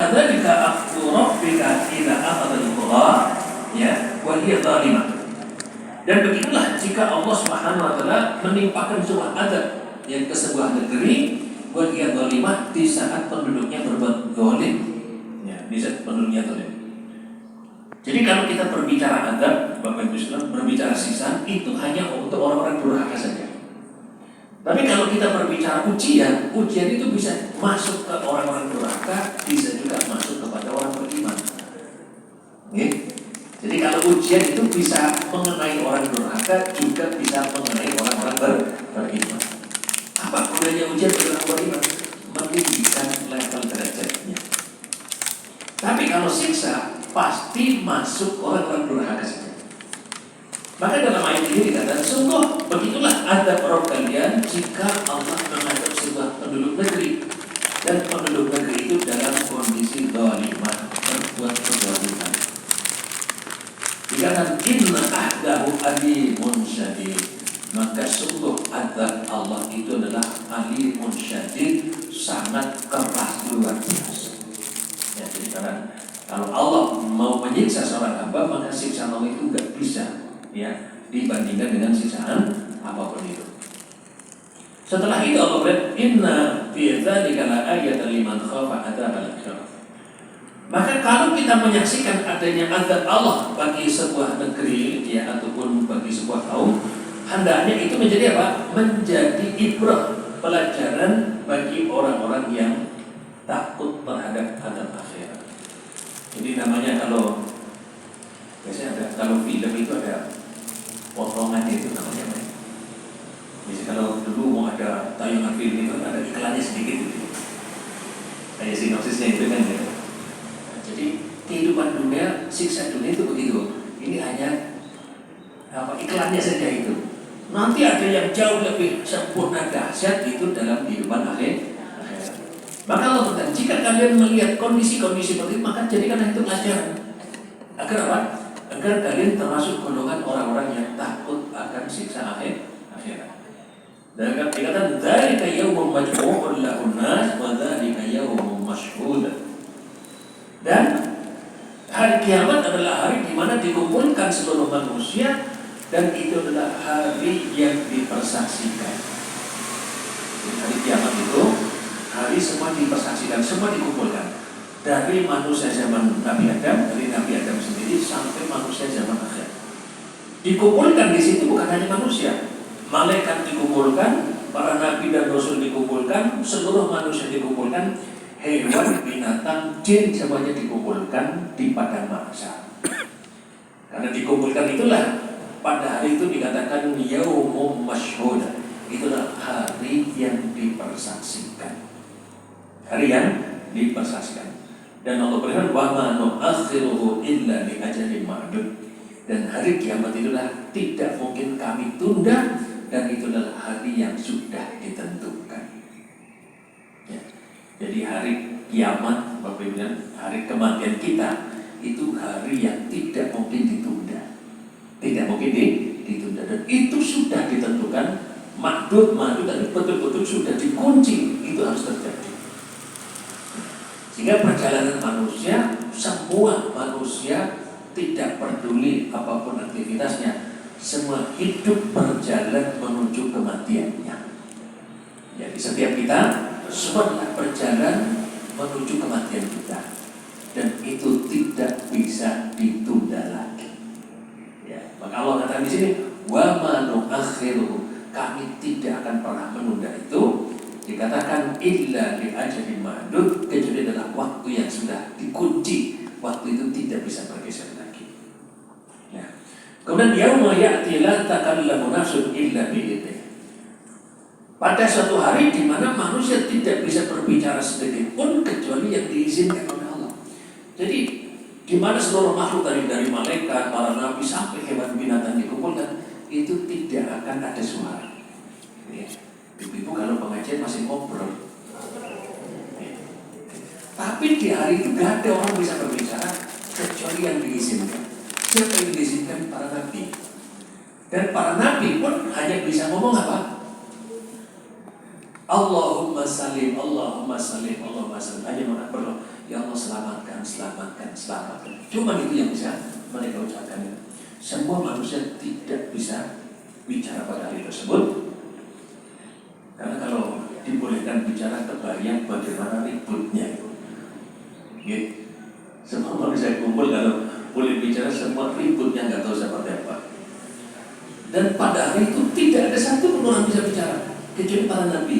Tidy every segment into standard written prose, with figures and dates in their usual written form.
Kadzalika akhdhu rabbika idza akhadha al-qura ya wa hiya zalimah. Dan begitulah jika Allah Subhanahu wa taala menimpakan sebuah azab yang ke sebuah negeri wa hiya zalimah di saat penduduknya berbuat zalim. Ya, di saat penduduknya zalim. Jadi kalau kita berbicara azab, Bapak Ibu Sekalian, berbicara siksa itu hanya untuk orang-orang durhaka saja. Tapi kalau kita berbicara ujian itu bisa masuk ke orang-orang durhaka, bisa juga masuk kepada orang beriman. Okay? Jadi kalau ujian itu bisa mengenai orang durhaka, juga bisa mengenai orang-orang beriman. Apa gunanya ujian bagi orang beriman? Meninggikan level derajatnya. Tapi kalau siksa pasti masuk orang-orang durhaka saja. Maka dalam ayat ini dikatakan, sungguh begitulah azab Rabb kalian jika Allah mengadab sebuah penduduk negeri, dan penduduk negeri itu dalam kondisi zalimah, berbuat kezaliman. Dikatakan inna ahdahu alimun syadid, maka sungguh azab Allah itu adalah alimun syadid, sangat keras luar biasa. Ya, jadi kalau Allah mau menyiksa seorang hamba, maka siksa Allah itu enggak bisa ya dibandingkan dengan siksaan apapun itu. Setelah itu Allah berkata, inna fi dzalika laayatan liman khafa adzabal akhirah. Maka kalau kita menyaksikan adanya azab Allah bagi sebuah negeri ya ataupun bagi sebuah kaum, hendaknya itu menjadi apa? Menjadi ibrah, pelajaran bagi orang-orang yang takut terhadap azab akhirat. Jadi namanya kalau biasanya ada, kalau film itu ada potongannya, itu namanya apa? Biasanya kalau dulu mau ada tayangan film itu ada iklannya sedikit gitu. Kayak sinopsisnya itu kan ya. Jadi kehidupan dunia, siksa dunia itu begitu. Ini hanya iklannya saja itu. Nanti ada yang jauh lebih sempurna dahsyat itu dalam kehidupan akhir. Maka Allah berkata, jika kalian melihat kondisi-kondisi seperti itu, maka jadikanlah itu pelajaran. Agar apa? Agar kalian termasuk golongan orang-orang yang takut akan siksa akhirat. Dan dikatakan dzalika yaumun majmu'un lahun nas wa dzalika yaumun mashhud. Dan hari kiamat adalah hari di mana dikumpulkan seluruh manusia, dan itu adalah hari yang dipersaksikan. Hari kiamat itu hari semua dipersaksikan, semua dikumpulkan. Dari manusia zaman Nabi Adam, dari Nabi Adam sendiri sampai manusia zaman akhir. Dikumpulkan di situ bukan hanya manusia, malaikat dikumpulkan, para nabi dan rasul dikumpulkan, seluruh manusia dikumpulkan, hewan, binatang, jin semuanya dikumpulkan di padang mahsyar. Karena dikumpulkan itulah pada hari itu dikatakan yaumum masyhud. Itulah hari yang dipersaksikan. Hari yang dipersaksikan. Dan Allah berfirman, wa ma nu'akhiruhu illa li ajalin ma'dud. Dan hari kiamat itulah tidak mungkin kami tunda, dan itu adalah hari yang sudah ditentukan. Ya. Jadi hari kiamat, Bapak Ibu, hari kematian kita itu hari yang tidak mungkin ditunda. Tidak mungkin ditunda, dan itu sudah ditentukan, ma'dud dan betul-betul sudah dikunci, itu harus terjadi. Sehingga perjalanan manusia, semua manusia tidak peduli apapun aktivitasnya, semua hidup berjalan menuju kematiannya. Jadi setiap kita semua berjalan menuju kematian kita, dan itu tidak bisa ditunda lagi. Ya, maka Allah katakan di sini, wa ma nu'akhiruhu, kami tidak akan pernah menunda itu. Dikatakan illa li ajalin ma'dud, kecuali adalah waktu yang sudah dikunci, waktu itu tidak bisa bergeser lagi. Ya. Kemudian yauma ya'ti la takallamu nafsun illa bi'idzni. Pada suatu hari di mana manusia tidak bisa berbicara sedikit pun kecuali yang diizinkan oleh Allah. Jadi di mana seluruh makhluk dari malaikat, para nabi sampai hewan binatang dikumpulkan, itu tidak akan ada suara. Ya. Ibu kalau pengajian masih ngobrol. Tapi di hari itu gak ada orang bisa berbicara kecuali yang diizinkan. Siapa yang diizinkan? Para nabi. Dan para nabi pun hanya bisa ngomong apa? Allahumma salim, Allahumma salim, Allahumma salim. Hanya berdoa, Ya Allah selamatkan, selamatkan, selamatkan. Cuma itu yang bisa mereka ucapkan. Semua manusia tidak bisa bicara pada hari tersebut. Karena kalau dibolehkan bicara, kebayang bagaimana ributnya. Gitu. Semua manusia kumpul kalau boleh bicara, semua ributnya nggak tahu seperti apa. Dan pada hari itu tidak ada satu pun orang bisa bicara kecuali para nabi.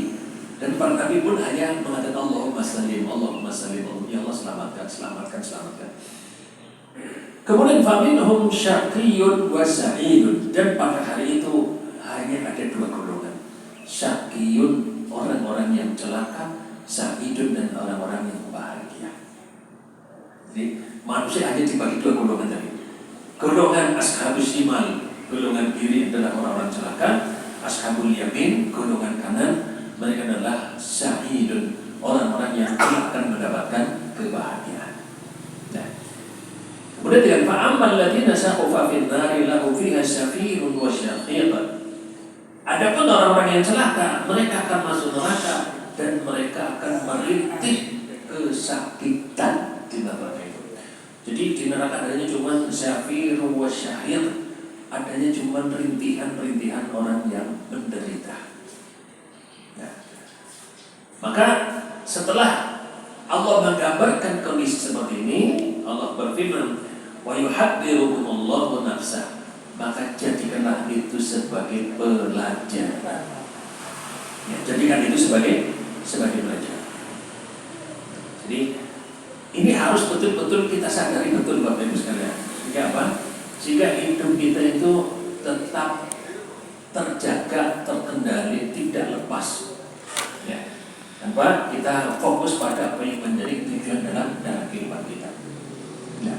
Dan para nabi pun hanya mengatakan Allahumma sallim, Allahumma sallim, ya Allah selamatkan, selamatkan, selamatkan. Kemudian faminhum syaqiyyun wa sa'idun, dan pada hari itu hanya ada dua golongan. Syaqiyyun, orang-orang yang celaka, sa'idun, dan orang-orang yang bahagia. Jadi manusia hanya dibagi dua golongan tadi. Golongan ashabus shimal, golongan kiri adalah orang-orang celaka. Ashabul yamin, golongan kanan, mereka adalah sa'idun, orang-orang yang akan mendapatkan kebahagiaan. Nah, kemudian dengan fa'amal ladina saqu fa fin nari lahu fiha syafirun wa syaqiq. Adapun orang-orang yang celaka, mereka akan masuk neraka dan mereka akan merintih kesakitan di neraka itu. Jadi di neraka adanya cuma syafirun wa syaqiq, adanya cuma rintihan-rintihan orang yang menderita. Nah, maka setelah Allah menggambarkan kondisi seperti ini, Allah berfirman, wa yuhadzirukumullahu nafsah, maka jadikanlah itu sebagai pelajaran. Ya, jadikan itu sebagai pelajaran. Jadi ini harus betul-betul kita sadari betul Bapak Ibu sekalian. Sehingga apa? Sehingga hidup kita itu tetap terjaga, terkendali, tidak lepas. Ya. Tanpa kita fokus pada apa yang menjadi tujuan dalam kehidupan kita. Ya.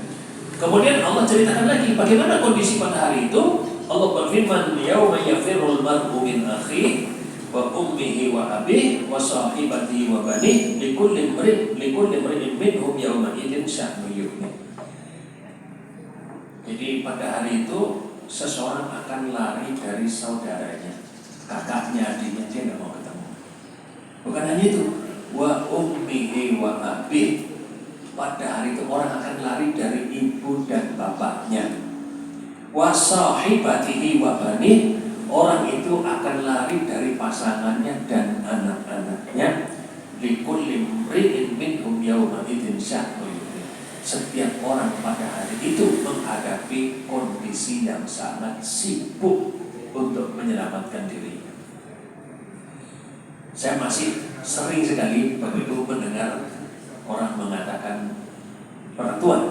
Kemudian Allah ceritakan lagi bagaimana kondisi pada hari itu. Allah berfirman, yauma yafirrul mar'u min akhihi wa ummihi wa abihi wa sahibatihi wa banihi likulli imri'in minhum yawma idzin sya'nun yughnihi. Jadi pada hari itu seseorang akan lari dari saudaranya, kakaknya, adiknya, dia nggak mau ketemu. Bukan hanya itu, wa ummihi wa abihi, pada hari itu orang akan lari dari ibu dan bapaknya. Wa sahibatihi wa banihi, orang itu akan lari dari pasangannya dan anak-anaknya. Likulli imri'in minhum yawma idzin sya'nun yughnihi. Setiap orang pada hari itu menghadapi kondisi yang sangat sibuk untuk menyelamatkan dirinya. Saya masih sering sekali begitu mendengar orang mengatakan, orang tua